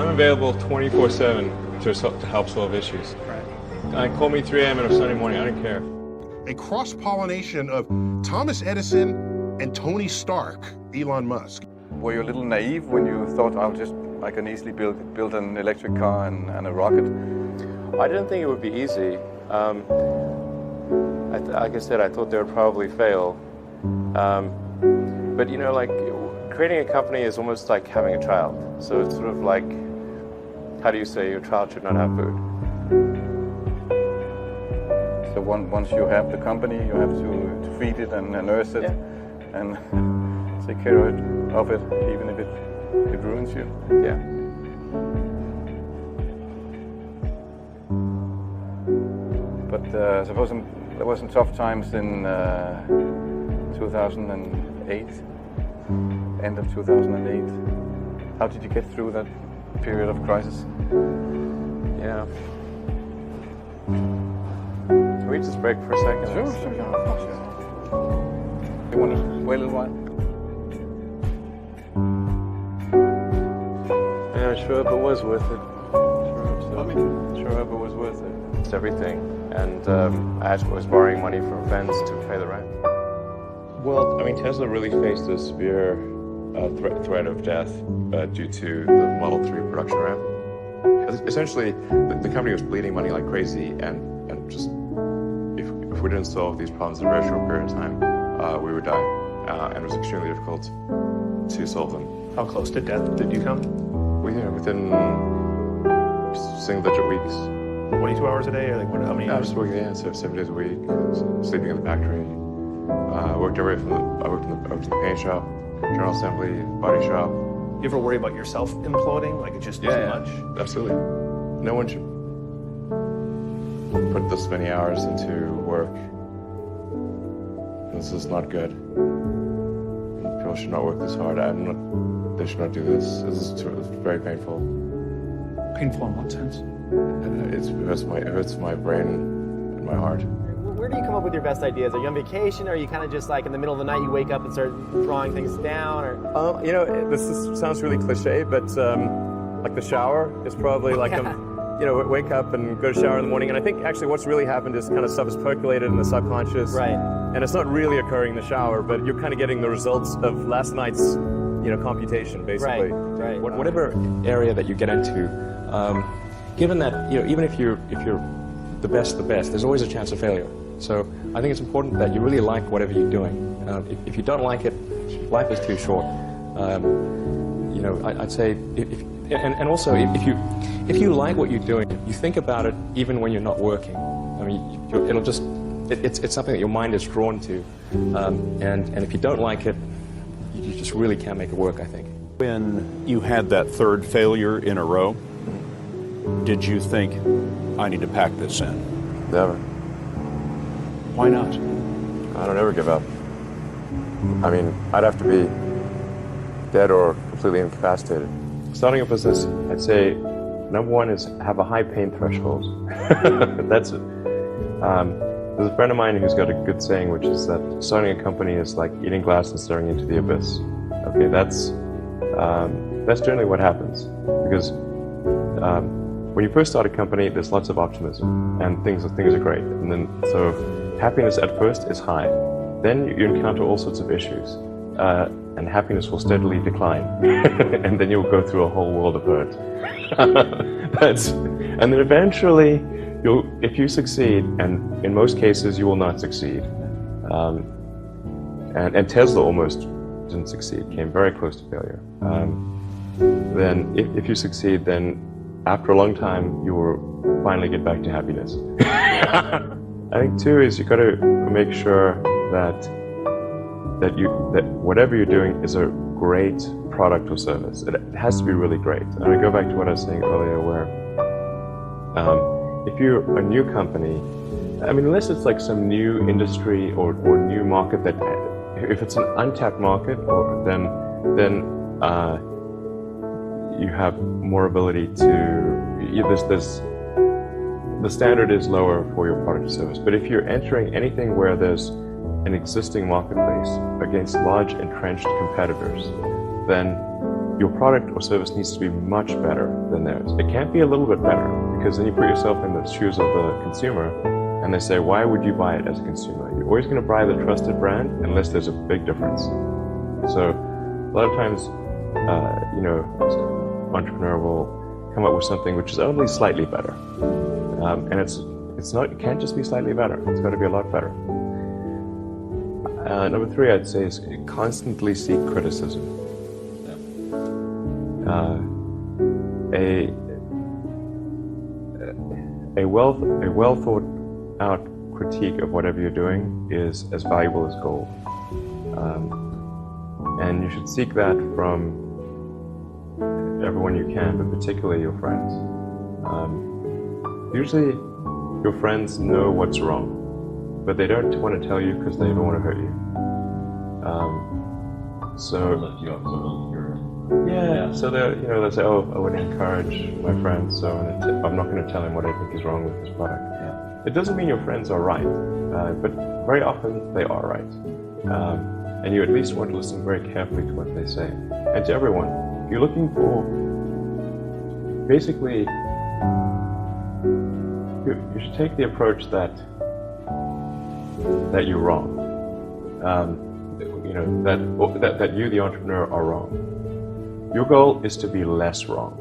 I'm available 24/7 to help solve issues. Right. Call me 3 a.m. on a Sunday morning. I don't care. A cross-pollination of Thomas Edison and Tony Stark, Elon Musk. Were you a little naive when you thought I can easily build an electric car and a rocket? I didn't think it would be easy. Like I said, I thought they would probably fail. But you know, like creating a company is almost like having a child. So it's sort of like, how do you say your child should not have food? So once you have the company, you have to feed it and nurse it, and take care of it, even if it ruins you. Yeah. But suppose there were some tough times in 2008, end of 2008. How did you get through that period of crisis? Yeah. Can we just break for a second? Sure. You want to wait a little while? Yeah, sure hope it was worth it. Sure hope it was worth it. It's everything. And I was borrowing money from friends to pay the rent. Well, I mean, Tesla really faced a severe threat of death due to the Model 3 production ramp. Essentially, the company was bleeding money like crazy, and just if we didn't solve these problems in a very short period of time, we would die. And it was extremely difficult to solve them. How close to death did you come? Within single-digit weeks. 22 hours a day, or like how many I hours? was working, so 7 days a week, sleeping in the factory. I worked in the paint shop, general assembly, body shop. You ever worry about yourself imploding? Like it's just too much? Absolutely. No one should put this many hours into work. This is not good. People should not work this hard. They should not do this. It's very painful. Painful in what sense? It hurts my brain and my heart. Where do you come up with your best ideas? Are you on vacation, or are you kind of just like in the middle of the night you wake up and start drawing things down? Or You know, sounds really cliche, but like the shower is probably like wake up and go to shower in the morning. And I think actually what's really happened is kind of stuff is percolated in the subconscious. Right. And it's not really occurring in the shower, but you're kind of getting the results of last night's, computation, basically. Right. Whatever area that you get into, given that, even if you're the best, there's always a chance of failure. So I think it's important that you really like whatever you're doing. If you don't like it, life is too short. I'd say, also if you like what you're doing, you think about it even when you're not working. I mean, it's something that your mind is drawn to, and if you don't like it, you just really can't make it work, I think. When you had that third failure in a row, did you think, I need to pack this in? Never. Why not? I don't ever give up. I mean, I'd have to be dead or completely incapacitated. Starting a business, I'd say, number one is have a high pain threshold. That's it. There's a friend of mine who's got a good saying, which is that starting a company is like eating glass and staring into the abyss. Okay, that's generally what happens, because when you first start a company, there's lots of optimism and things are great, and then so happiness at first is high. Then you encounter all sorts of issues, and happiness will steadily decline, and then you'll go through a whole world of hurt. And then eventually, if you succeed, and in most cases you will not succeed, and Tesla almost didn't succeed, came very close to failure. Then if you succeed, then after a long time you will finally get back to happiness. I think too is you've got to make sure that whatever you're doing is a great product or service. It has to be really great. And I go back to what I was saying earlier, where if you're a new company, I mean, unless it's like some new industry or new market that, if it's an untapped market, then you have more ability to. The standard is lower for your product or service. But if you're entering anything where there's an existing marketplace against large entrenched competitors, then your product or service needs to be much better than theirs. It can't be a little bit better, because then you put yourself in the shoes of the consumer and they say, why would you buy it as a consumer? You're always going to buy the trusted brand unless there's a big difference. So a lot of times, entrepreneur will come up with something which is only slightly better. And it can't just be slightly better. It's got to be a lot better. Number 3, I'd say, is constantly seek criticism. A well thought out critique of whatever you're doing is as valuable as gold. And you should seek that from everyone you can, but particularly your friends. Usually your friends know what's wrong, but they don't want to tell you because they don't want to hurt you. So they'll say, oh, I would encourage my friend, so I'm not going to tell him what I think is wrong with this product. It doesn't mean your friends are right, but very often they are right. And you at least want to listen very carefully to what they say. And to everyone, you're looking for, basically, you should take the approach that you're wrong. That you, the entrepreneur, are wrong. Your goal is to be less wrong.